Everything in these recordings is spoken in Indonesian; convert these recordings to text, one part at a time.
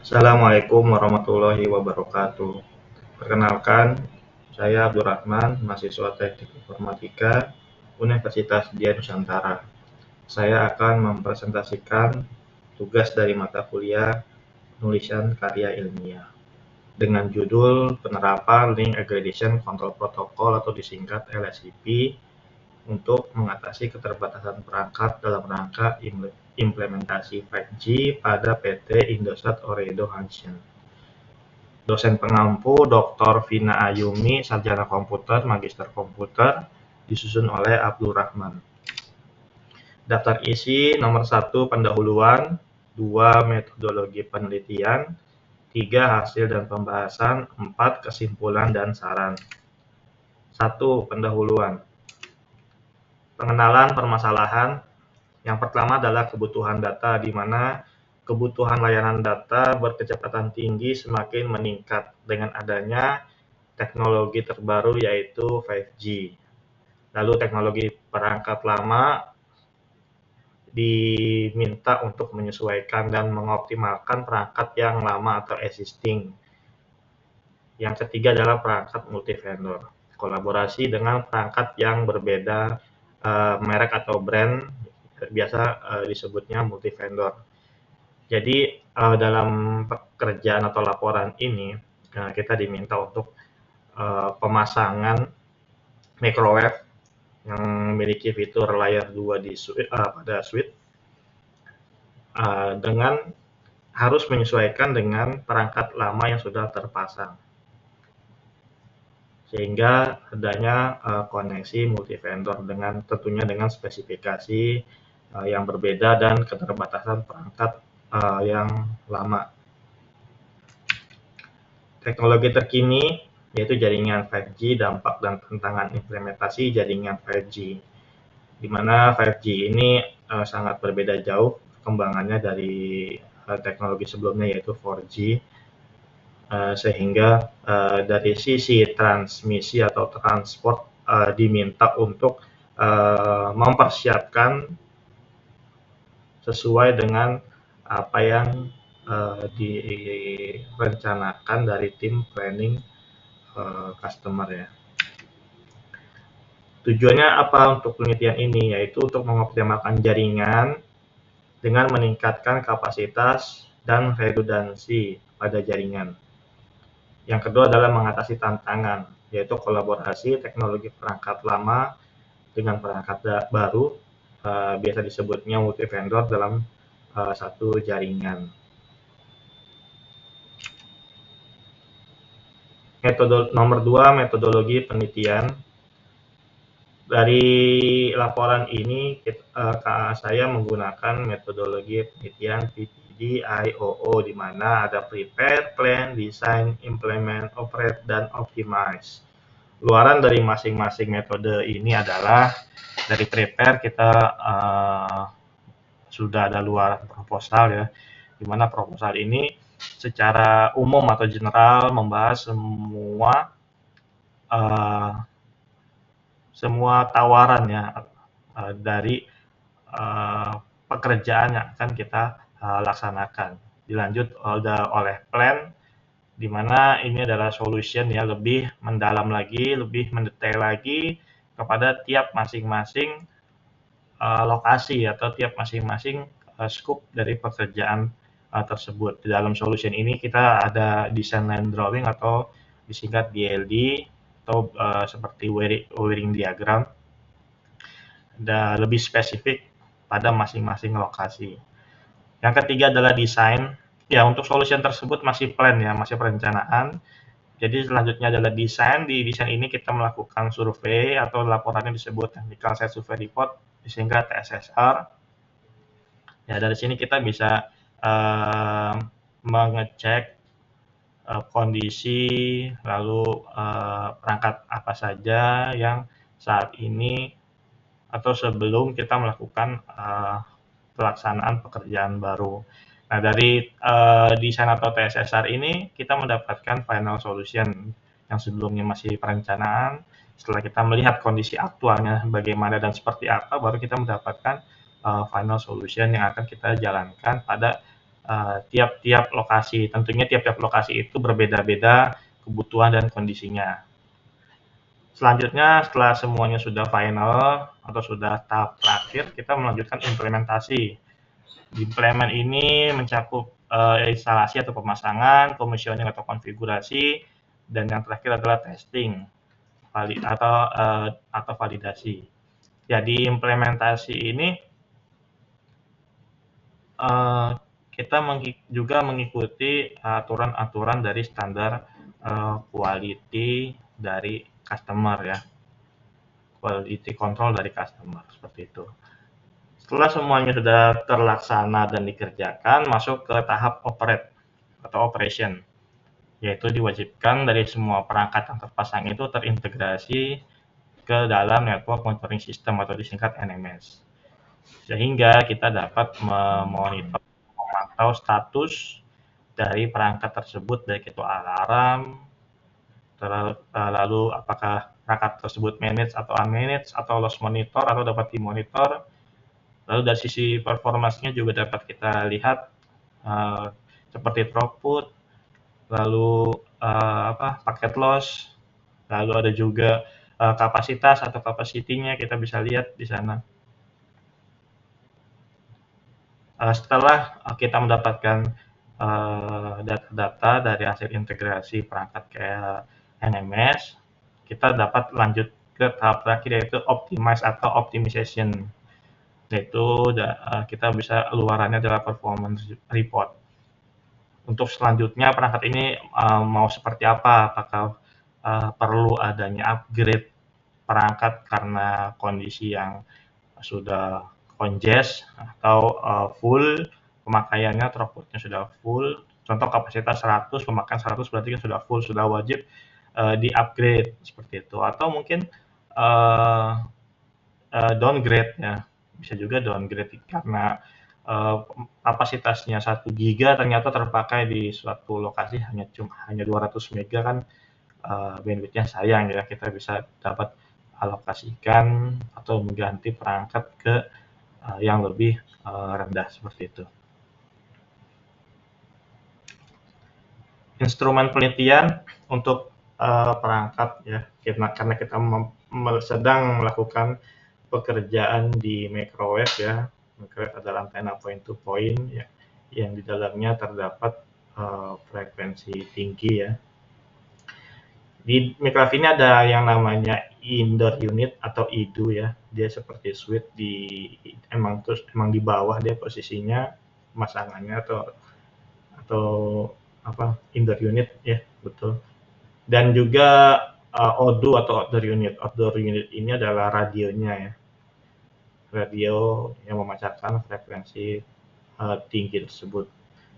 Assalamualaikum warahmatullahi wabarakatuh. Perkenalkan, saya Abdurrahman, mahasiswa Teknik Informatika Universitas Dian Nusantara. Saya akan mempresentasikan tugas dari mata kuliah penulisan karya ilmiah dengan judul Penerapan Link Aggregation Control Protocol atau disingkat LSCP untuk mengatasi keterbatasan perangkat dalam rangka implementasi 5G pada PT Indosat Ooredoo Hanshin. Dosen pengampu Dr. Vina Ayumi, Sarjana Komputer, Magister Komputer, disusun oleh Abdul Rahman. Daftar isi nomor 1 pendahuluan, 2 metodologi penelitian, 3 hasil dan pembahasan, 4 kesimpulan dan saran. 1. Pendahuluan. Pengenalan permasalahan. Yang pertama adalah kebutuhan data, di mana kebutuhan layanan data berkecepatan tinggi semakin meningkat dengan adanya teknologi terbaru yaitu 5G. Lalu teknologi perangkat lama diminta untuk menyesuaikan dan mengoptimalkan perangkat yang lama atau existing. Yang ketiga adalah perangkat multi-vendor. Kolaborasi dengan perangkat yang berbeda merek atau brand, biasa disebutnya multi-vendor. Jadi dalam pekerjaan atau laporan ini kita diminta untuk pemasangan microwave yang memiliki fitur layar 2 pada suite dengan harus menyesuaikan dengan perangkat lama yang sudah terpasang, sehingga adanya koneksi multi vendor tentunya dengan spesifikasi yang berbeda dan keterbatasan perangkat yang lama. Teknologi terkini yaitu jaringan 5G, dampak dan tantangan implementasi jaringan 5G, di mana 5G ini sangat berbeda jauh perkembangannya dari teknologi sebelumnya yaitu 4G, sehingga dari sisi transmisi atau transport diminta untuk mempersiapkan sesuai dengan apa yang direncanakan dari tim planning customer ya. Tujuannya apa untuk penelitian ini? Yaitu untuk mengoptimalkan jaringan dengan meningkatkan kapasitas dan redundansi pada jaringan. Yang kedua adalah mengatasi tantangan, yaitu kolaborasi teknologi perangkat lama dengan perangkat baru, biasa disebutnya multi vendor dalam satu jaringan. Nomor 2, metodologi penelitian. Dari laporan ini saya menggunakan metodologi penelitian PPD-IOO, di mana ada prepare, plan, design, implement, operate, dan optimize. Luaran dari masing-masing metode ini adalah dari prepare kita sudah ada luaran proposal ya, di mana proposal ini secara umum atau general membahas semua tawaran ya dari pekerjaan yang akan kita laksanakan. Dilanjut oleh plan, di mana ini adalah solution ya, lebih mendalam lagi, lebih mendetail lagi kepada tiap masing-masing lokasi atau tiap masing-masing scope dari pekerjaan tersebut. Di dalam solution ini kita ada design line drawing atau disingkat DLD, atau seperti wiring diagram, dan lebih spesifik pada masing-masing lokasi. Yang ketiga adalah desain. Ya, untuk solution tersebut masih plan ya, masih perencanaan. Jadi selanjutnya adalah desain. Di desain ini kita melakukan survei atau laporannya disebut Technical Site Survey Report, disingkat TSSR. Ya, dari sini kita bisa mengecek kondisi, lalu perangkat apa saja yang saat ini atau sebelum kita melakukan pelaksanaan pekerjaan baru. Nah, dari desain atau TSSR ini kita mendapatkan final solution yang sebelumnya masih perencanaan. Setelah kita melihat kondisi aktualnya bagaimana dan seperti apa, baru kita mendapatkan final solution yang akan kita jalankan pada tiap-tiap lokasi. Tentunya tiap-tiap lokasi itu berbeda-beda kebutuhan dan kondisinya. Selanjutnya, setelah semuanya sudah final atau sudah tahap terakhir, kita melanjutkan implementasi. Implement ini mencakup instalasi atau pemasangan, commissioning atau konfigurasi, dan yang terakhir adalah testing atau validasi. Jadi implementasi ini kita juga mengikuti aturan-aturan dari standar quality dari customer ya, quality control dari customer seperti itu. Setelah semuanya sudah terlaksana dan dikerjakan, masuk ke tahap operate atau operation, yaitu diwajibkan dari semua perangkat yang terpasang itu terintegrasi ke dalam network monitoring system atau disingkat NMS. Sehingga kita dapat memonitor, memantau status dari perangkat tersebut, baik itu alarm, lalu apakah perangkat tersebut manage atau unmanage, atau loss monitor atau dapat dimonitor. Lalu dari sisi performanya juga dapat kita lihat seperti throughput, lalu paket loss, lalu ada juga kapasitas atau capacity-nya kita bisa lihat di sana. Setelah kita mendapatkan data-data dari hasil integrasi perangkat kayak NMS, kita dapat lanjut ke tahap terakhir yaitu optimize atau optimization, yaitu kita bisa luarannya adalah performance report. Untuk selanjutnya perangkat ini mau seperti apa, apakah perlu adanya upgrade perangkat karena kondisi yang sudah congest atau full pemakaiannya, throughputnya sudah full. Contoh kapasitas 100, pemakaian 100 berarti kan sudah full, sudah wajib di-upgrade seperti itu. Atau mungkin downgrade ya, bisa juga downgrade karena kapasitasnya 1 giga ternyata terpakai di suatu lokasi hanya 200 mega kan, bandwidth-nya sayang ya, kita bisa dapat alokasikan atau mengganti perangkat ke yang lebih rendah seperti itu. Instrumen penelitian untuk perangkat ya, karena kita sedang melakukan pekerjaan di microwave ya. Microwave adalah antena point to point ya, yang di dalamnya terdapat frekuensi tinggi ya. Di microwave ini ada yang namanya indoor unit atau IDU ya. Dia seperti switch emang di bawah dia posisinya pemasangannya atau indoor unit ya, betul. Dan juga ODU atau outdoor unit. Outdoor unit ini adalah radionya ya. Radio yang memancarkan frekuensi tinggi tersebut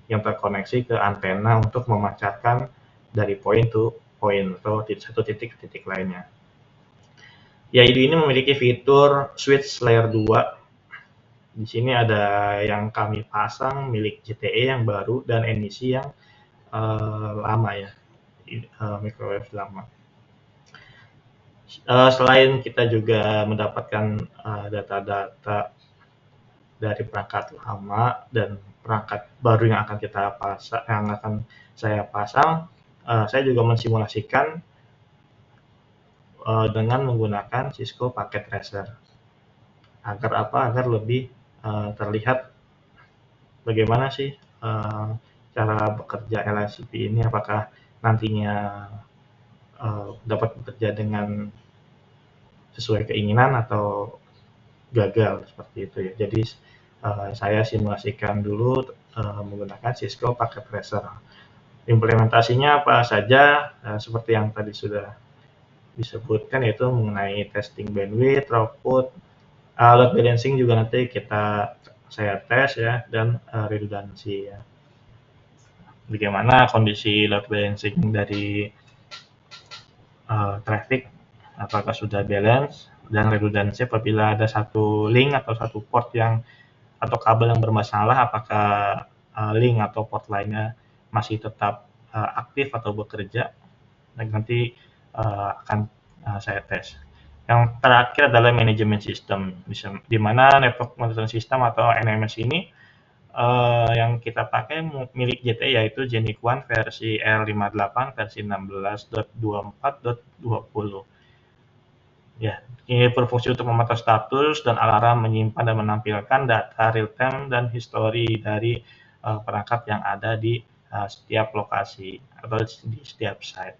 yang terkoneksi ke antena untuk memancarkan dari point to point atau satu titik ke titik lainnya. Ya, ini memiliki fitur switch layer 2. Di sini ada yang kami pasang milik JTE yang baru dan NEC yang lama ya, microwave lama. Selain kita juga mendapatkan data-data dari perangkat lama dan perangkat baru yang akan saya pasang, saya juga mensimulasikan dengan menggunakan Cisco Packet Tracer. Agar lebih terlihat bagaimana sih cara bekerja LSCP ini, apakah nantinya dapat bekerja dengan sesuai keinginan atau gagal seperti itu ya. Jadi saya simulasikan dulu menggunakan Cisco Packet Tracer. Implementasinya apa saja seperti yang tadi sudah disebutkan, yaitu mengenai testing bandwidth, throughput, load balancing juga nanti saya tes ya, dan redundancy ya. Bagaimana kondisi load balancing dari traffic, apakah sudah balance, dan redundancy apabila ada satu link atau satu port atau kabel yang bermasalah, apakah link atau port lainnya masih tetap aktif atau bekerja, dan nanti akan saya tes. Yang terakhir adalah manajemen sistem, di mana network monitoring system atau NMS ini yang kita pakai milik ZTE yaitu Genic One versi R58 versi 16.24.20. Ya, ini berfungsi untuk memantau status dan alarm, menyimpan dan menampilkan data real time dan histori dari perangkat yang ada di setiap lokasi atau di setiap site.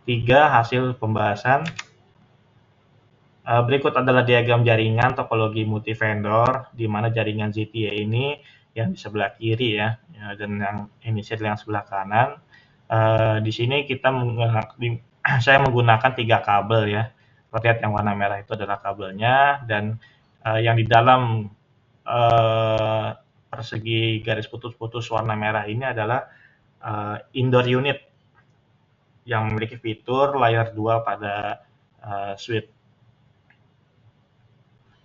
3. Hasil pembahasan. Berikut adalah diagram jaringan topologi multi-vendor, di mana jaringan ZTE ini yang di sebelah kiri ya, dan yang initial yang sebelah kanan. Di sini saya menggunakan 3 kabel ya. Lihat yang warna merah itu adalah kabelnya, dan yang di dalam persegi garis putus-putus warna merah ini adalah indoor unit yang memiliki fitur layer 2 pada switch.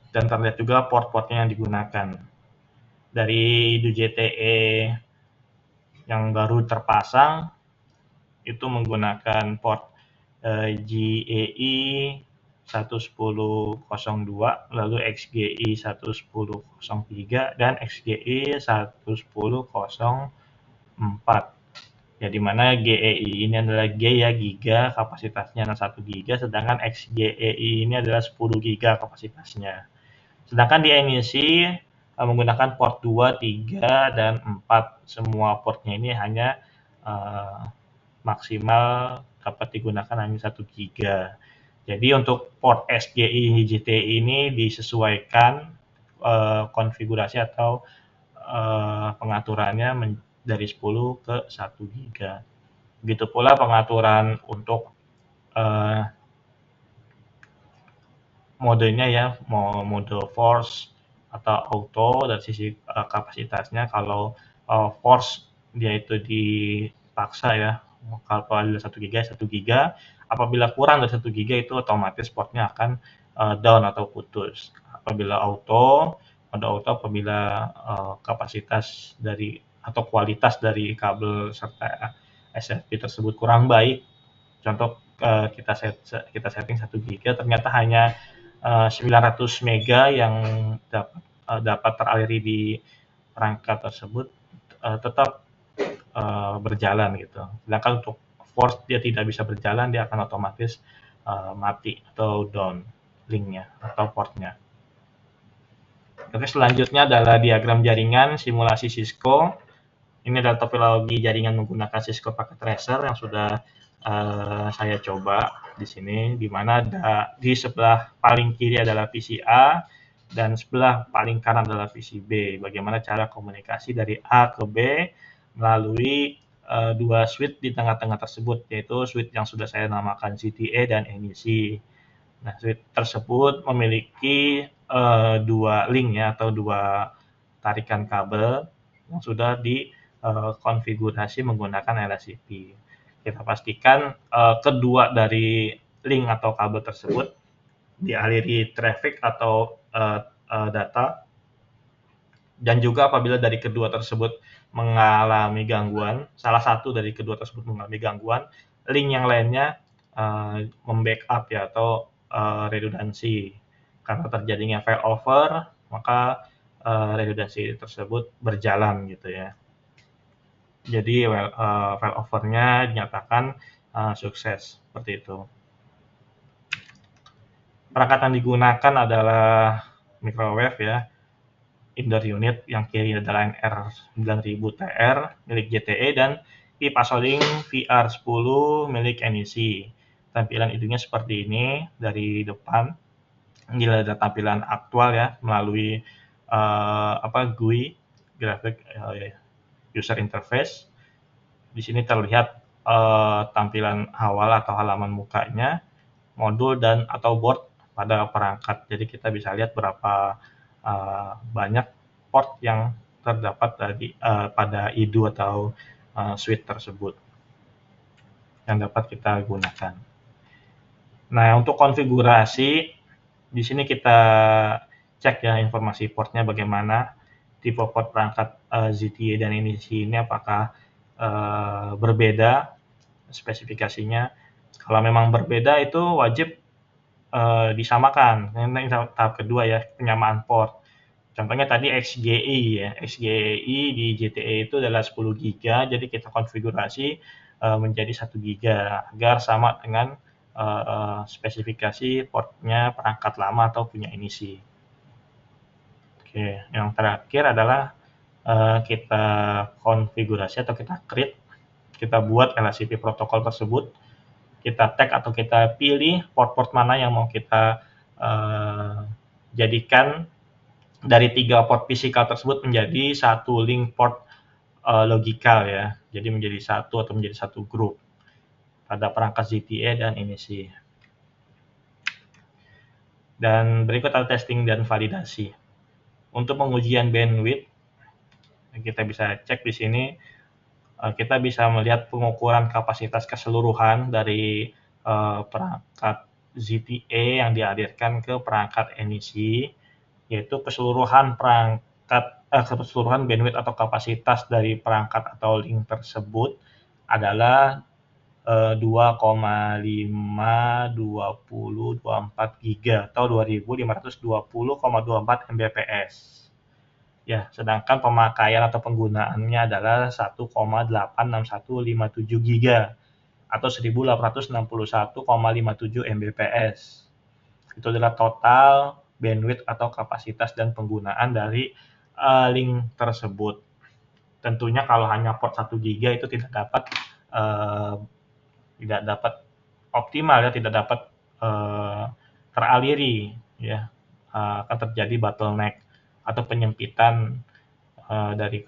Dan terlihat juga port-portnya yang digunakan. Dari ZTE yang baru terpasang itu menggunakan port GEI 11002, lalu XGI 11003 dan XGI 11004. Ya, di mana GEI ini adalah G ya, giga, kapasitasnya 1 giga, sedangkan XGEI ini adalah 10 giga kapasitasnya. Sedangkan di NEC menggunakan port 2, 3, dan 4. Semua portnya ini hanya maksimal dapat digunakan hanya 1 giga. Jadi untuk port SGI ZTE ini disesuaikan konfigurasi atau pengaturannya dari 10 ke 1 giga. Begitu pula pengaturan untuk modenya ya, mode force atau auto dari sisi kapasitasnya. Kalau force dia itu dipaksa ya, kalau 1 giga 1 giga, apabila kurang dari 1 giga itu otomatis portnya akan down atau putus. Apabila mode auto apabila kapasitas dari atau kualitas dari kabel serta SFP tersebut kurang baik, contoh kita setting 1 giga, ternyata hanya 900 mega yang dapat teraliri di perangkat tersebut, tetap berjalan gitu. Sedangkan untuk force dia tidak bisa berjalan, dia akan otomatis mati atau down linknya atau portnya. Oke, selanjutnya adalah diagram jaringan simulasi Cisco. Ini adalah topologi jaringan menggunakan Cisco Packet Tracer yang sudah saya coba di sini, di mana di sebelah paling kiri adalah PCA dan sebelah paling kanan adalah PCB. Bagaimana cara komunikasi dari A ke B melalui dua switch di tengah-tengah tersebut, yaitu switch yang sudah saya namakan ZTE dan NEC. Nah, switch tersebut memiliki dua link ya, atau dua tarikan kabel yang sudah dikonfigurasi menggunakan LSCP. Kita pastikan kedua dari link atau kabel tersebut dialiri traffic atau data, dan juga apabila dari kedua tersebut mengalami gangguan, salah satu dari kedua tersebut mengalami gangguan, link yang lainnya membackup ya, atau redundansi. Karena terjadinya failover, maka redundansi tersebut berjalan gitu ya. Jadi failovernya dinyatakan sukses, seperti itu. Perangkat yang digunakan adalah microwave ya, indoor unit, yang kiri adalah R9000TR milik ZTE dan Pipasolink VR10 milik NEC. Tampilan hidungnya seperti ini dari depan. Ini adalah tampilan aktual ya, melalui GUI, graphic user interface. Di sini terlihat tampilan awal atau halaman mukanya, modul dan atau board pada perangkat. Jadi kita bisa lihat berapa banyak port yang terdapat pada IDU atau switch tersebut yang dapat kita gunakan. Nah, untuk konfigurasi di sini kita cek ya informasi portnya bagaimana, tipe port perangkat ZTE dan NEC ini apakah berbeda spesifikasinya. Kalau memang berbeda itu wajib disamakan. Ini tahap kedua ya, penyamaan port. Contohnya tadi XGI ya, XGI di JTE itu adalah 10 giga, jadi kita konfigurasi menjadi 1 giga agar sama dengan spesifikasi portnya perangkat lama atau punya emisi. Oke, yang terakhir adalah kita konfigurasi atau kita create, kita buat LHCP protokol tersebut, kita tag atau kita pilih port-port mana yang mau kita jadikan dari 3 port fisikal tersebut menjadi satu link port logikal ya. Jadi menjadi satu atau menjadi satu grup pada perangkat ZTE dan emisi. Dan berikut adalah testing dan validasi. Untuk pengujian bandwidth, kita bisa cek di sini, kita bisa melihat pengukuran kapasitas keseluruhan dari perangkat ZTE yang dialirkan ke perangkat emisi, yaitu keseluruhan keseluruhan bandwidth atau kapasitas dari perangkat atau link tersebut adalah 2,52024 giga atau 2520,24 Mbps. Ya, sedangkan pemakaian atau penggunaannya adalah 1,86157 giga atau 1861,57 Mbps. Itu adalah total bandwidth atau kapasitas dan penggunaan dari link tersebut. Tentunya kalau hanya port 1 giga itu tidak dapat optimal ya, tidak dapat teraliri ya, akan terjadi bottleneck atau penyempitan dari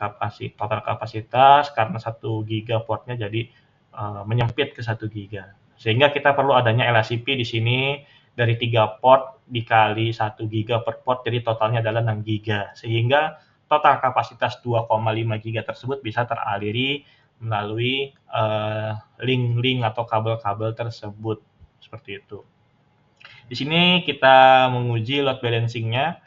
total kapasitas karena 1 giga portnya jadi menyempit ke 1 giga. Sehingga kita perlu adanya LHCP di sini dari 3 port dikali 1 giga per port, jadi totalnya adalah 6 giga. Sehingga total kapasitas 2,5 giga tersebut bisa teraliri melalui link-link atau kabel-kabel tersebut, seperti itu. Di sini kita menguji load balancing-nya,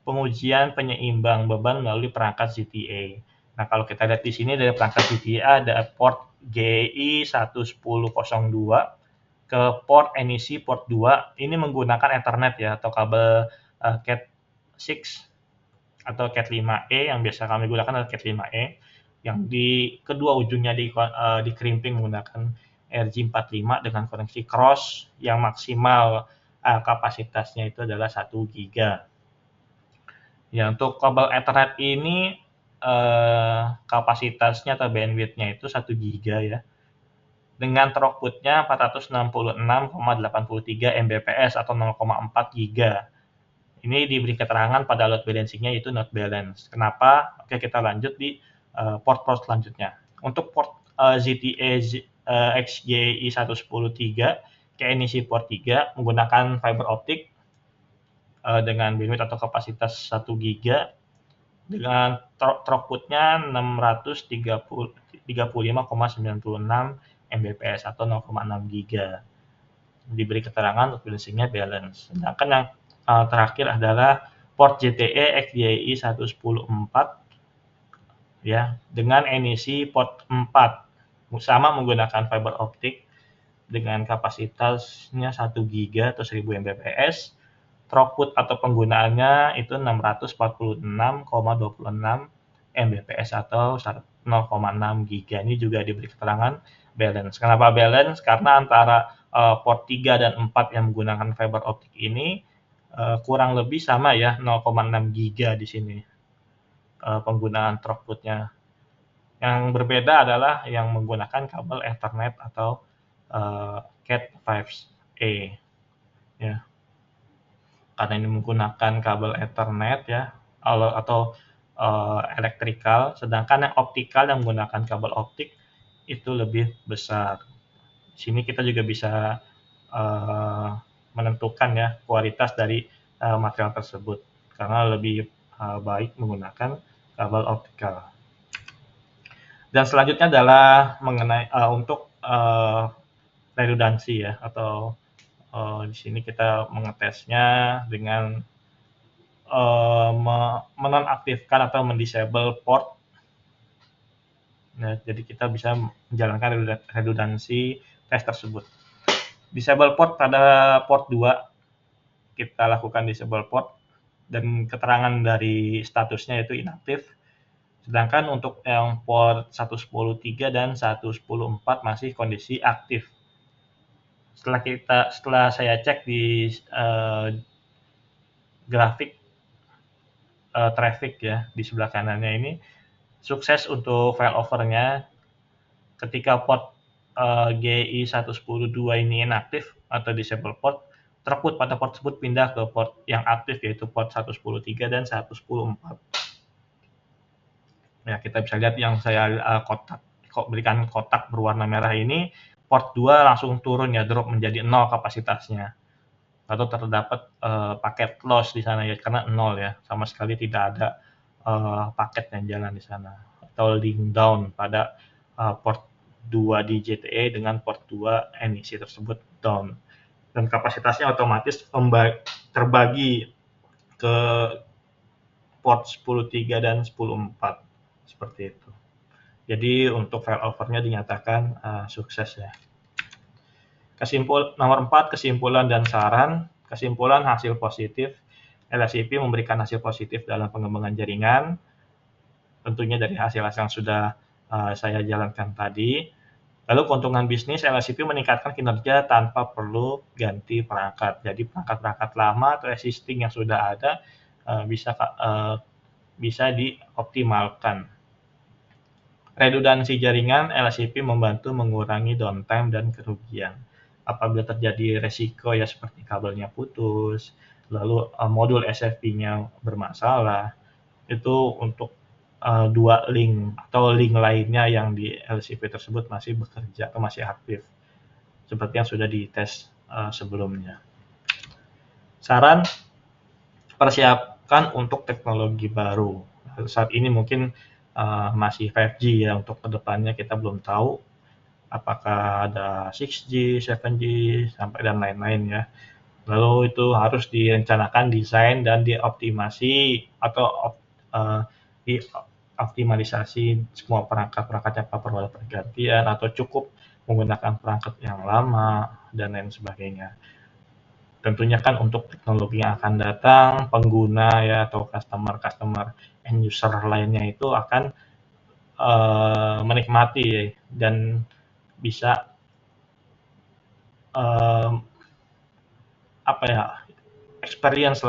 pengujian penyeimbang beban melalui perangkat ZTE. Nah, kalau kita lihat di sini dari perangkat ZTE ada port GEI 11002 ke port emisi port 2. Ini menggunakan Ethernet ya, atau kabel Cat6 atau Cat5e, yang biasa kami gunakan adalah Cat5e, yang di kedua ujungnya dikerimping menggunakan RJ45 dengan koneksi cross yang maksimal kapasitasnya itu adalah 1 giga. Ya, untuk kabel Ethernet ini kapasitasnya atau bandwidth-nya itu 1 giga ya. Dengan throughput-nya 466,83 Mbps atau 0,4 giga. Ini diberi keterangan pada load balancing-nya yaitu not balance. Kenapa? Oke, kita lanjut di port-port selanjutnya. Untuk port ZTE XGI 110.3 ke emisi port 3 menggunakan fiber optik dengan bandwidth atau kapasitas 1 giga dengan throughput-nya 635,96 Mbps atau 0,6 giga. Diberi keterangan load balancing-nya balance. Sedangkan yang terakhir adalah port JTE XGI 110.4 ya, dengan emisi port 4 sama menggunakan fiber optik dengan kapasitasnya 1 giga atau 1000 Mbps. Throughput atau penggunaannya itu 646,26 Mbps atau 0,6 giga. Ini juga diberi keterangan balance. Kenapa balance? Karena antara port 3 dan 4 yang menggunakan fiber optik ini kurang lebih sama ya, 0,6 giga di sini penggunaan throughput-nya. Yang berbeda adalah yang menggunakan kabel Ethernet atau Cat5e ya. Karena ini menggunakan kabel Ethernet ya, atau elektrikal, sedangkan yang optikal yang menggunakan kabel optik itu lebih besar. Di sini kita juga bisa menentukan ya kualitas dari material tersebut karena lebih baik menggunakan kabel optikal. Dan selanjutnya adalah mengenai untuk redundansi ya, atau di sini kita mengetesnya dengan menonaktifkan atau mendisable port. Nah, jadi kita bisa menjalankan redundansi tes tersebut Disable port pada port 2, kita lakukan disable port dan keterangan dari statusnya itu inaktif. Sedangkan untuk yang port 110.3 dan 110.4 masih kondisi aktif. Setelah saya cek di grafik traffic ya di sebelah kanannya ini, sukses untuk failovernya ketika port GI 110.2 ini inaktif atau disable port, throughput pada port tersebut pindah ke port yang aktif yaitu port 110.3 dan 110.4. Ya, kita bisa lihat yang saya berikan kotak berwarna merah ini, port 2 langsung turun ya, drop menjadi 0 kapasitasnya. Atau terdapat paket loss di sana ya, karena 0 ya, sama sekali tidak ada paket yang jalan di sana. Atau link down pada port 2 di JTE dengan port 2 NEC tersebut down. Dan kapasitasnya otomatis terbagi ke port 10.3 dan 10.4 seperti itu. Jadi untuk failovernya dinyatakan sukses ya. Nomor 4, kesimpulan dan saran. Kesimpulan hasil positif. LSIP memberikan hasil positif dalam pengembangan jaringan. Tentunya dari hasil-hasil yang sudah saya jalankan tadi. Lalu keuntungan bisnis, LSIP meningkatkan kinerja tanpa perlu ganti perangkat. Jadi perangkat-perangkat lama atau existing yang sudah ada bisa dioptimalkan. Redundansi jaringan, LSIP membantu mengurangi downtime dan kerugian. Apabila terjadi resiko ya seperti kabelnya putus, lalu modul SFP-nya bermasalah, itu untuk dua link atau link lainnya yang di LSIP tersebut masih bekerja atau masih aktif, seperti yang sudah dites sebelumnya. Saran, persiapkan untuk teknologi baru. Saat ini mungkin masih 5G ya, untuk kedepannya kita belum tahu apakah ada 6G, 7G, sampai dan lain-lain ya. Lalu itu harus direncanakan desain dan dioptimasi atau dioptimalisasi semua perangkat-perangkat yang perlu ada pergantian atau cukup menggunakan perangkat yang lama dan lain sebagainya. Tentunya kan untuk teknologi yang akan datang, pengguna ya atau customer end user lainnya itu akan menikmati dan bisa experience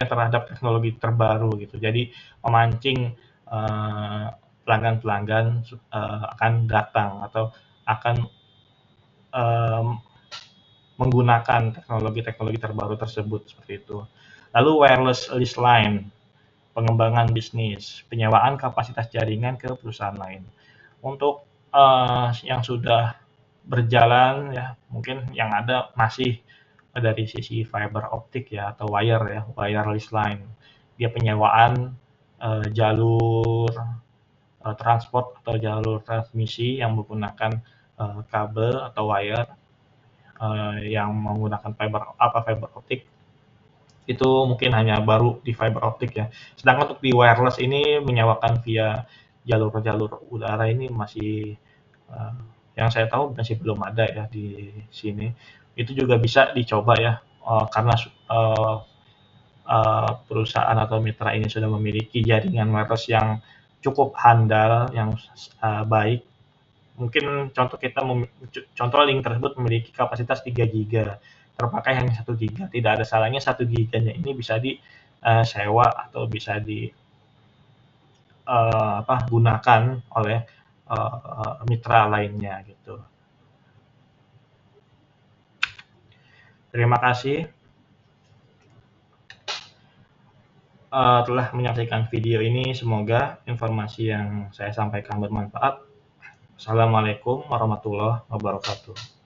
terhadap teknologi terbaru gitu. Jadi memancing pelanggan-pelanggan akan datang atau akan menggunakan teknologi-teknologi terbaru tersebut seperti itu. Lalu wireless lease line, pengembangan bisnis, penyewaan kapasitas jaringan ke perusahaan lain. Untuk yang sudah berjalan ya, mungkin yang ada masih dari sisi fiber optik ya atau wireless line. Dia penyewaan jalur transport atau jalur transmisi yang menggunakan kabel atau wire yang menggunakan fiber optik. Itu mungkin hanya baru di fiber optik ya. Sedangkan untuk di wireless ini menyewakan via jalur-jalur udara ini masih yang saya tahu masih belum ada ya di sini. Itu juga bisa dicoba ya, karena perusahaan atau mitra ini sudah memiliki jaringan wireless yang cukup handal, yang baik. Mungkin contoh link tersebut memiliki kapasitas 3 GB, terpakai hanya 1 GB. Tidak ada salahnya 1 GB-nya ini bisa disewa atau bisa gunakan oleh mitra lainnya gitu. Terima kasih telah menyaksikan video ini. Semoga informasi yang saya sampaikan bermanfaat. Assalamualaikum warahmatullahi wabarakatuh.